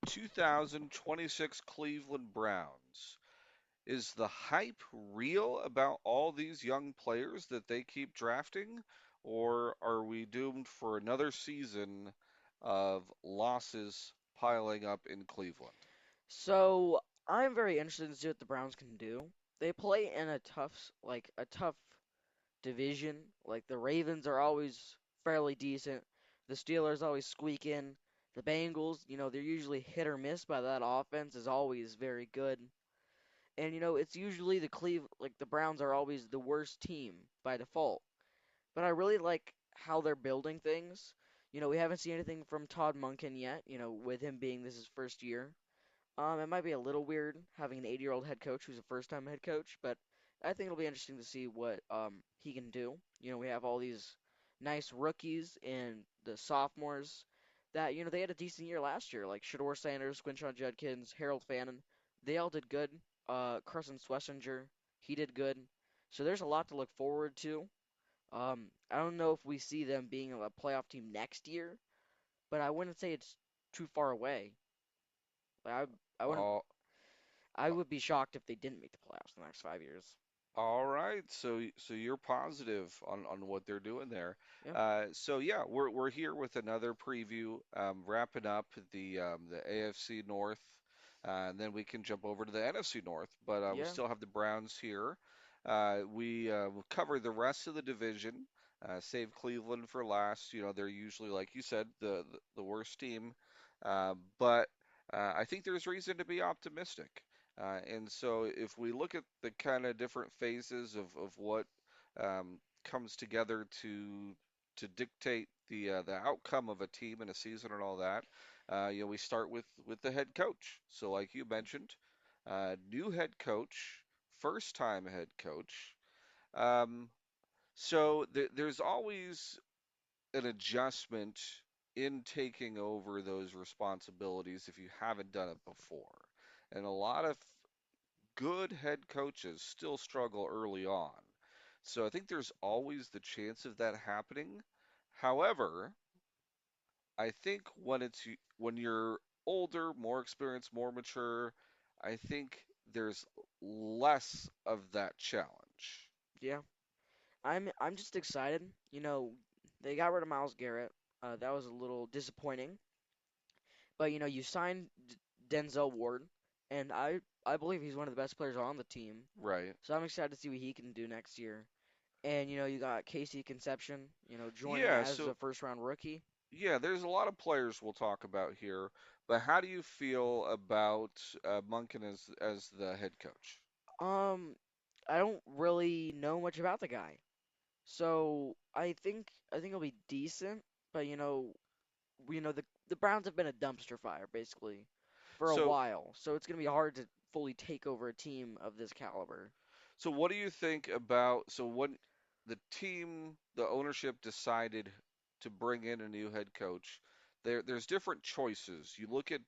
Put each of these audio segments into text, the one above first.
the 2026 Cleveland Browns. Is the hype real about all these young players that they keep drafting, or are we doomed for another season of losses piling up in Cleveland? So I'm very interested to see what the Browns can do. They play in a tough division. Like the Ravens are always fairly decent. The Steelers always squeak in. The Bengals, they're usually hit or miss, but that offense is always very good. And it's usually the Browns are always the worst team by default. But I really like how they're building things. We haven't seen anything from Todd Monken yet, with him being this his first year. It might be a little weird having an 80-year-old head coach who's a first-time head coach, but I think it'll be interesting to see what he can do. We have all these nice rookies and the sophomores that they had a decent year last year, like Shador Sanders, Quinshon Judkins, Harold Fannin. They all did good. Carson Schlesinger, he did good. So there's a lot to look forward to. I don't know if we see them being a playoff team next year, but I wouldn't say it's too far away. Like I wouldn't All, I would be shocked if they didn't make the playoffs in the next 5 years. all right, so you're positive on what they're doing there. Yeah, So yeah, we're here with another preview, wrapping up the AFC North, and then we can jump over to the NFC North. But we yeah, still have the Browns here. We will cover the rest of the division. Save Cleveland for last. You know, they're usually, like you said, the worst team. But I think there's reason to be optimistic. And so if we look at the kind of different phases of what comes together to dictate the outcome of a team in a season and all that, we start with the head coach. So like you mentioned, new head coach, first time head coach. Um, so there's always an adjustment in taking over those responsibilities if you haven't done it before. And a lot of good head coaches still struggle early on. So I think there's always the chance of that happening. However, I think when you're older, more experienced, more mature, I think there's less of that challenge. yeah. I'm just excited. They got rid of Miles Garrett. That was a little disappointing. But you signed Denzel Ward, and I believe he's one of the best players on the team. Right. So I'm excited to see what he can do next year. And you got Casey Conception, joining Yeah, as so a first round rookie. yeah, there's a lot of players we'll talk about here, but how do you feel about Munkin as the head coach? Um, I don't really know much about the guy. So I think it'll be decent, but the Browns have been a dumpster fire basically for a So while, so it's gonna be hard to fully take over a team of this caliber. So what do you think about when the team, the ownership decided to bring in a new head coach? There's different choices. You look at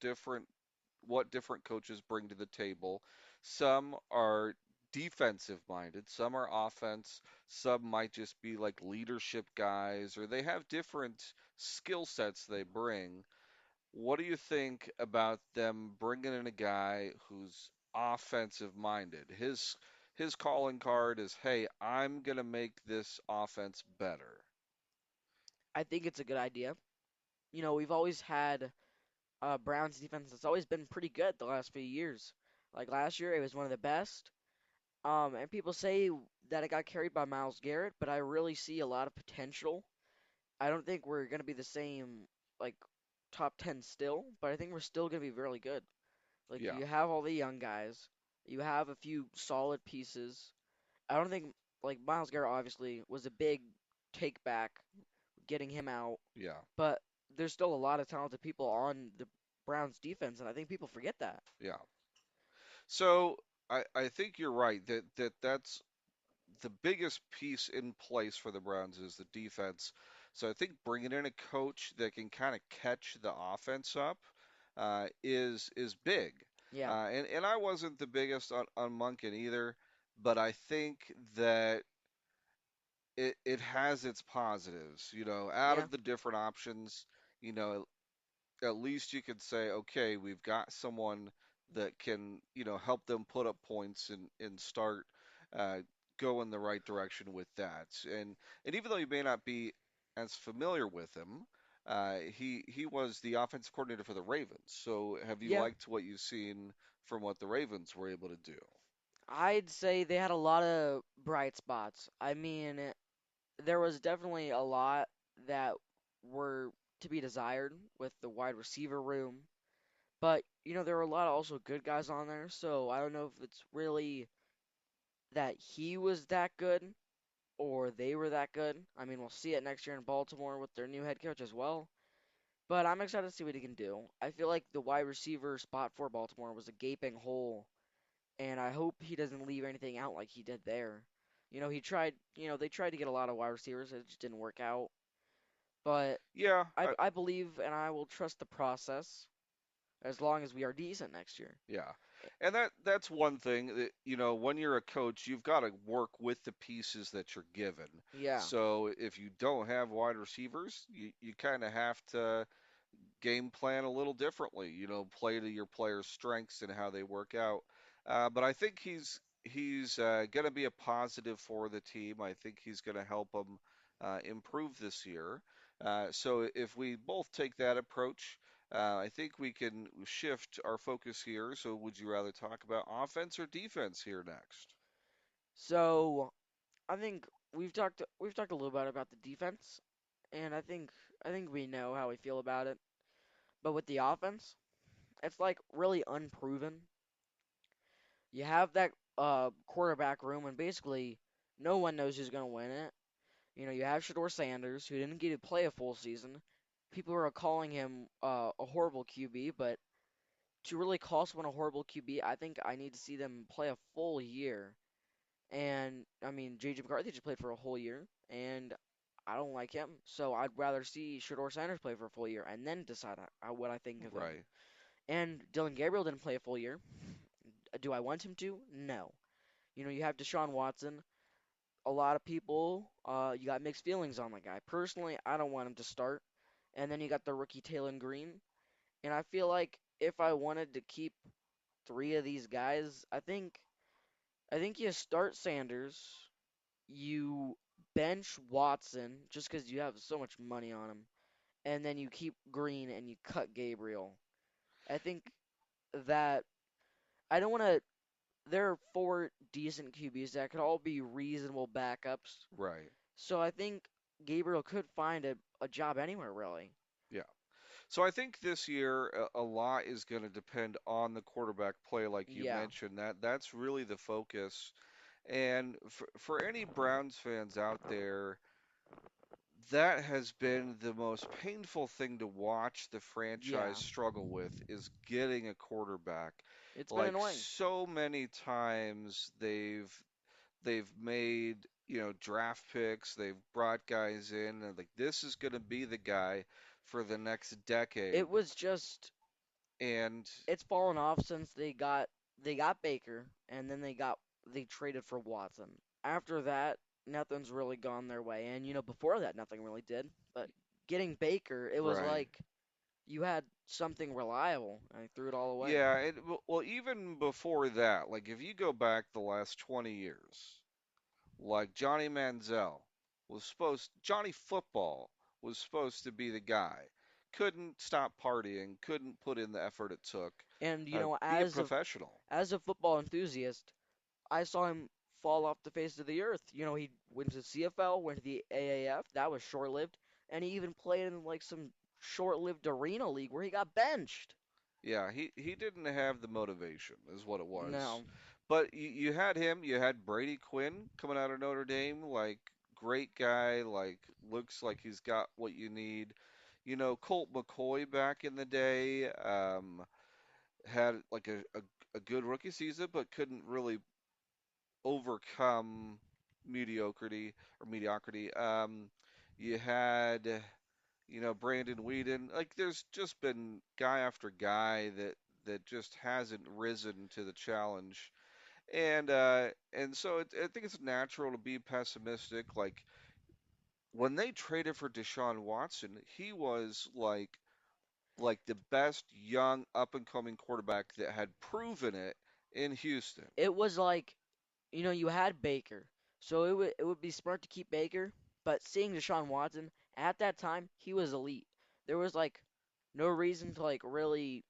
what different coaches bring to the table. Some are defensive minded, some are offense, some might just be like leadership guys, or they have different skill sets they bring. What do you think about them bringing in a guy who's offensive minded? His calling card is, "Hey, I'm gonna make this offense better." I think it's a good idea. We've always had Browns defense that's always been pretty good the last few years. Like last year, it was one of the best. And people say that it got carried by Miles Garrett, but I really see a lot of potential. I don't think we're gonna be the same like top 10 still, but I think we're still gonna be really good. Like Yeah, you have all the young guys, you have a few solid pieces. I don't think like Miles Garrett obviously was a big take back getting him out, yeah, but there's still a lot of talented people on the Browns defense, and I think people forget that. yeah. So I think you're right that's the biggest piece in place for the Browns is the defense. So I think bringing in a coach that can kind of catch the offense up is big. Yeah, And I wasn't the biggest on Monken either, but I think that it has its positives. You know, out yeah, of the different options, you know, at least you could say, okay, we've got someone that can, help them put up points and start uh, go in the right direction with that. And even though you may not be as familiar with him, he was the offensive coordinator for the Ravens. So have you Yeah, liked what you've seen from what the Ravens were able to do? I'd say they had a lot of bright spots. I mean, there was definitely a lot that were to be desired with the wide receiver room, but there were a lot of also good guys on there, so I don't know if it's really that he was that good or they were that good. I mean, we'll see it next year in Baltimore with their new head coach as well. But I'm excited to see what he can do. I feel like the wide receiver spot for Baltimore was a gaping hole, and I hope he doesn't leave anything out like he did there. He tried, they tried to get a lot of wide receivers, it just didn't work out. But Yeah, I believe and I will trust the process as long as we are decent next year. yeah. And that's one thing that, when you're a coach, you've got to work with the pieces that you're given. Yeah. So if you don't have wide receivers, you kind of have to game plan a little differently, play to your players' strengths and how they work out. But I think he's going to be a positive for the team. I think he's going to help them improve this year. So if we both take that approach, I think we can shift our focus here. So would you rather talk about offense or defense here next? So I think we've talked a little bit about the defense, and I think we know how we feel about it. But with the offense, it's like really unproven. You have that quarterback room, and basically no one knows who's gonna win it. You have Shador Sanders, who didn't get to play a full season. People are calling him a horrible QB, but to really call someone a horrible QB, I think I need to see them play a full year. And I mean, JJ McCarthy just played for a whole year, and I don't like him. So I'd rather see Shador Sanders play for a full year and then decide what I think of him. Right, And Dylan Gabriel didn't play a full year. Do I want him to? No. You have Deshaun Watson. A lot of people, you got mixed feelings on the guy. Personally, I don't want him to start. And then you got the rookie Taylor Green. And I feel like if I wanted to keep three of these guys, I think you start Sanders, you bench Watson just because you have so much money on him, and then you keep Green and you cut Gabriel. I think that I don't want to. There are four decent QBs that could all be reasonable backups, right. so I think Gabriel could find a job anywhere really. Yeah. So I think this year a lot is going to depend on the quarterback play, like you Yeah, mentioned. That's really the focus. And for any Browns fans out there, that has been the most painful thing to watch the franchise yeah, struggle with is getting a quarterback. it's been Like annoying. so many times they've made, draft picks, they've brought guys in and like this is going to be the guy for the next It decade. was just And it's fallen off since they got Baker and then they traded for Watson. After that, nothing's really gone their way, and before that, nothing really did. But getting Baker, it was right. like you had something reliable, and they threw it all away. Yeah, well, even before that, like if you go back the last 20 years, like Johnny Manziel Johnny Football was supposed to be the guy. Couldn't stop partying, couldn't put in the effort it took. And Be a as a professional. as a football enthusiast, I saw him fall off the face of the earth. He went to CFL, went to the AAF, that was short-lived, and he even played in like some short-lived arena league where he got benched. Yeah, he didn't have the motivation, is what it was. No. But you had him, you had Brady Quinn coming out of Notre Dame, like great guy, like looks like he's got what you need. Colt McCoy back in the day, had like a good rookie season, but couldn't really overcome mediocrity. You had, Brandon Whedon. Like, there's just been guy after guy that just hasn't risen to the challenge. And so I think it's natural to be pessimistic. Like when they traded for Deshaun Watson, he was like like the best young up and coming quarterback that had proven it in Houston. It was like, you had Baker, so it would be smart to keep Baker, but seeing Deshaun Watson at that time, he was elite. There was like no reason to like really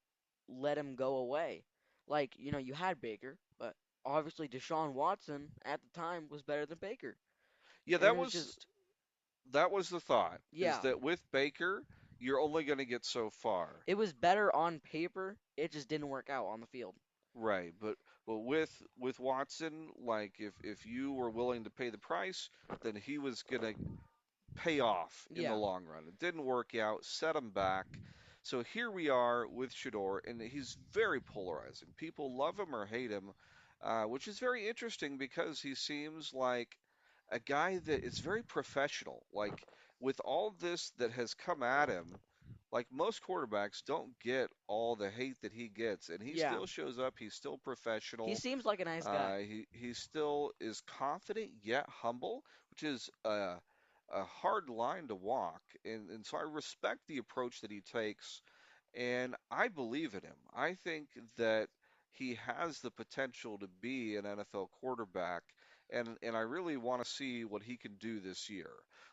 let him go away. Like, you had Baker, but obviously Deshaun Watson at the time was better than Baker. Yeah, And it's just, that was the thought is yeah, that with Baker, you're only going to get so far. it was better on paper. It just didn't work out on the field. Right, but with Watson, like if you were willing to pay the price, then he was going to pay off in the Yeah, long run. It didn't work out, set him back. So here we are with Shador, and he's very polarizing. People love him or hate him, which is very interesting because he seems like a guy that is very professional. Like with all this that has come at him, like most quarterbacks don't get all the hate that he gets, and he yeah. still shows up. He's still He professional. seems like a nice guy. He still is confident yet humble, which is a hard line to walk. And so I respect the approach that he takes, and I believe in him. I think that he has the potential to be an NFL quarterback, and I really want to see what he can do this year.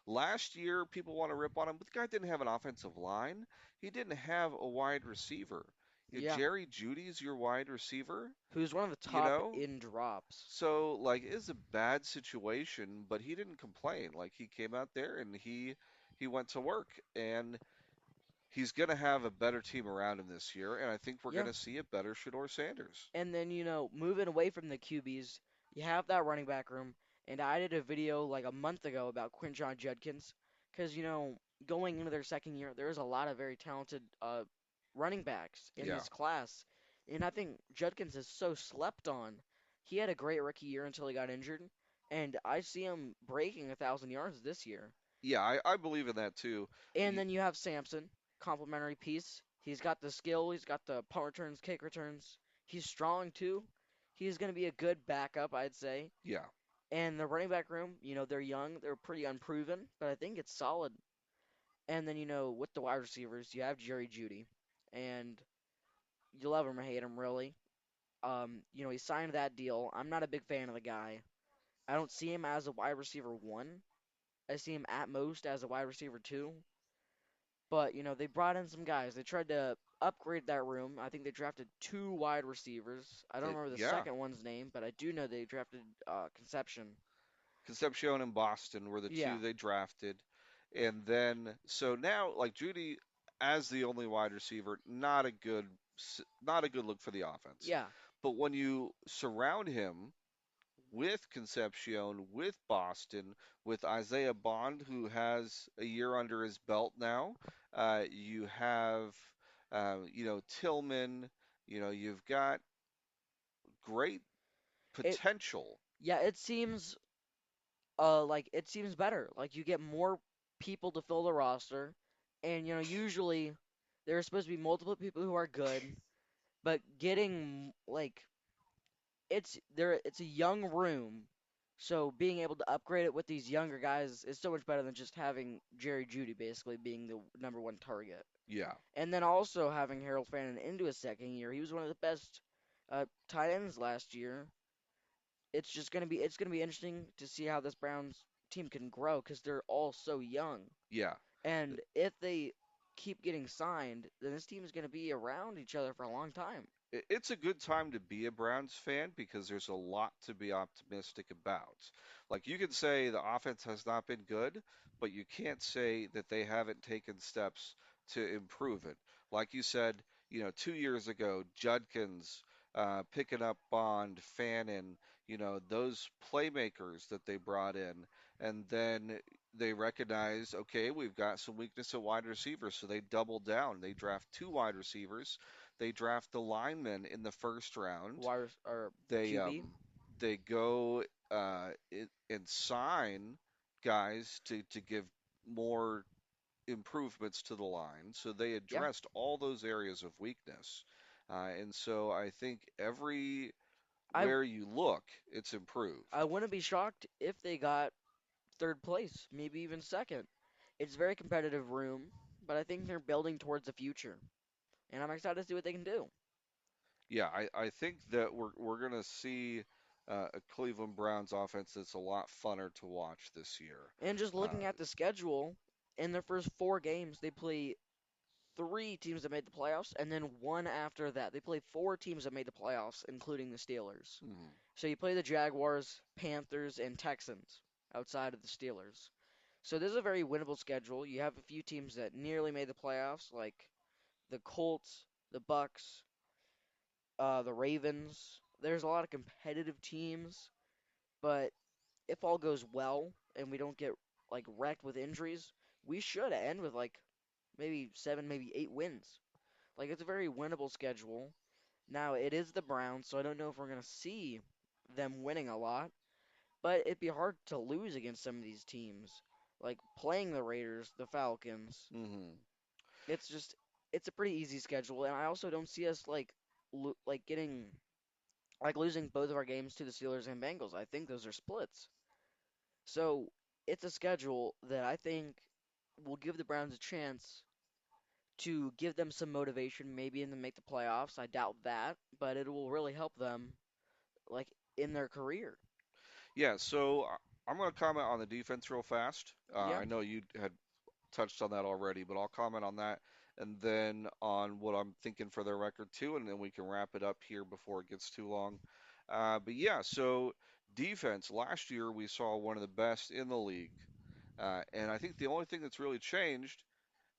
Last year, people want to rip on him, but the guy didn't have an offensive line. He didn't have a wide receiver. Yeah. Jerry Judy's your wide receiver, Who's one of the you top know? in drops. So like it's a bad situation, but he didn't complain. Like he came out there and he went to work, and he's going to have a better team around him this year, and I think we're going Yeah. to see a better Shador Sanders. And then, moving away from the QBs, you have that running back room. And I did a video like a month ago about Quinshon Judkins. Because, going into their second year, there's a lot of very talented running backs in Yeah. this class. And I think Judkins is so slept on. He had a great rookie year until he got injured. And I see him breaking 1,000 yards this year. Yeah, I believe in that too. And Y- then you have Sampson, complementary piece. He's got the skill, he's got the punt returns, kick returns. He's strong too. He's going to be a good backup, I'd say. Yeah. And the running back room, they're young, they're pretty unproven, but I think it's solid. And then, with the wide receivers, you have Jerry Judy. And you love him or hate him, really. He signed that deal. I'm not a big fan of the guy. I don't see him as a wide receiver one. I see him at most as a wide receiver two. But, they brought in some guys. They tried to upgrade that room. I think they drafted two wide receivers. I don't remember the Yeah. second one's name, but I do know they drafted Conception. Concepcion and Boston were the Yeah, two they drafted. And then so now like Judy as the only wide receiver, not a good look for the offense. yeah. But when you surround him with Concepcion, with Boston, with Isaiah Bond, who has a year under his belt now. You have, Tillman. You've got great It potential. yeah, it seems better. Like you get more people to fill the roster, and usually there are supposed to be multiple people who are good, but getting like it's a young room, so being able to upgrade it with these younger guys is so much better than just having Jerry Judy basically being the number one target. Yeah, And then also having Harold Fannin into his second year, he was one of the best tight ends last year. It's gonna be interesting to see how this Browns team can grow because they're all so young. yeah. And if they keep getting signed, then this team is gonna be around each other for a long time. It's a good time to be a Browns fan because there's a lot to be optimistic about. Like you can say the offense has not been good, but you can't say that they haven't taken steps to improve it. Like you said, 2 years ago, Judkins picking up Bond, Fannin, those playmakers that they brought in, and then they recognized, okay, we've got some weakness at wide receivers, so they double down. They draft two wide receivers, they draft the linemen in the first round. Wide or They QB, they go and sign guys to give more improvements to the line. So they yeah. addressed all those areas of weakness. And so I think everywhere I you look, it's improved. I wouldn't be shocked if they got third place, maybe even second. It's a very competitive room, but I think they're building towards the future. and I'm excited to see what they can do. Yeah, I think that we're gonna see a Cleveland Browns offense that's a lot funner to watch this year. And just looking Uh, at the schedule, in their first 4 games, they play three teams that made the playoffs, and then one after that. They play four teams that made the playoffs, including the Steelers. mhm. So you play the Jaguars, Panthers, and Texans outside of the Steelers. So this is a very winnable schedule. You have a few teams that nearly made the playoffs, like the Colts, the Bucks, the Ravens. There's a lot of competitive teams, but if all goes well and we don't get like wrecked with injuries, we should end with like maybe 7, maybe 8 wins. Like it's a very winnable schedule. Now it is the Browns, so I don't know if we're gonna see them winning a lot, but it'd be hard to lose against some of these teams. Like playing the Raiders, the Falcons. Mhm. It's just it's a pretty easy schedule, and I also don't see us like getting like losing both of our games to the Steelers and Bengals. I think those are splits. So it's a schedule that I think will give the Browns a chance to give them some motivation, maybe in to make the playoffs. I doubt that, but it will really help them like in their career. Yeah, so I'm gonna comment on the defense real fast. Yeah, I know you had touched on that already, but I'll comment on that and then on what I'm thinking for their record too, and then we can wrap it up here before it gets too long. But yeah, so defense, last year we saw one of the best in the league. And I think the only thing that's really changed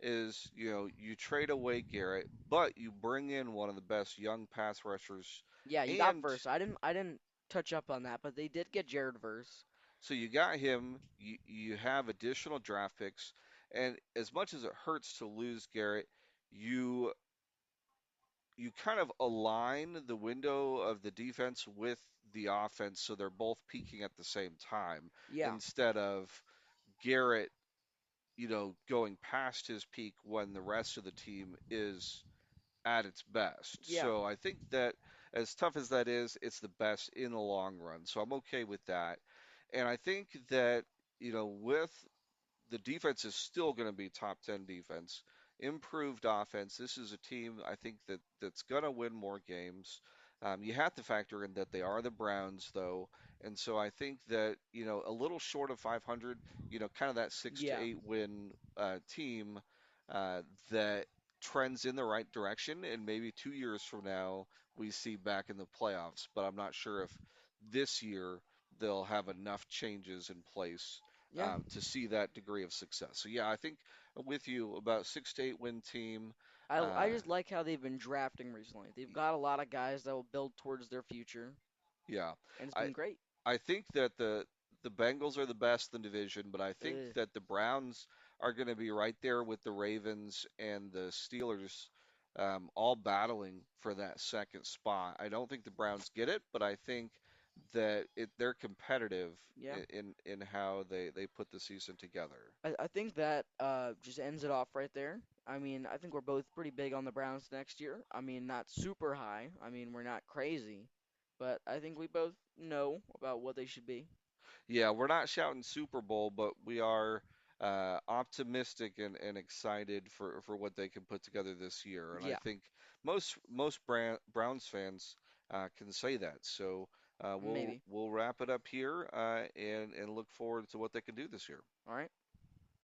is, you trade away Garrett, but you bring in one of the best young pass rushers. yeah, you got And Verse. I didn't touch up on that, but they did get Jared Verse. so you got him, you have additional draft picks, and as much as it hurts to lose Garrett, you you kind of align the window of the defense with the offense so they're both peaking at the same time Yeah, instead of Garrett, going past his peak when the rest of the team is at its best. yeah, So I think that as tough as that is, it's the best in the long run. So I'm okay with that. And I think that, with the defense is still going to be top 10 defense. Improved offense. This is a team I think that's going to win more games. You have to factor in that they are the Browns, though, and so I think that a little short of 500, kind of that 6 to 8 win team uh, that trends in the right direction, and maybe 2 years from now we see back in the playoffs. But I'm not sure if this year they'll have enough changes in place yeah. to see that degree of success. So yeah, I think I'm with you about 6 to 8 win team. I Uh, just like how they've been drafting recently. They've got a lot of guys that will build towards their future, yeah, and it's I been great. I think that the Bengals are the best in the division, but I think Ugh. that the Browns are going to be right there with the Ravens and the Steelers, all battling for that second spot. I don't think the Browns get it, but I think that they're competitive Yeah. in how they put the season together. I think that just ends it off right there. I mean, I think we're both pretty big on the Browns next year. I mean, not super high. I mean, we're not crazy, but I think we both know about what they should be. Yeah, we're not shouting Super Bowl, but we are optimistic and excited for what they can put together this year. And I Yeah, think most Browns fans can say that. So we'll maybe. we'll wrap it up here and look forward to what they can do this year. All right.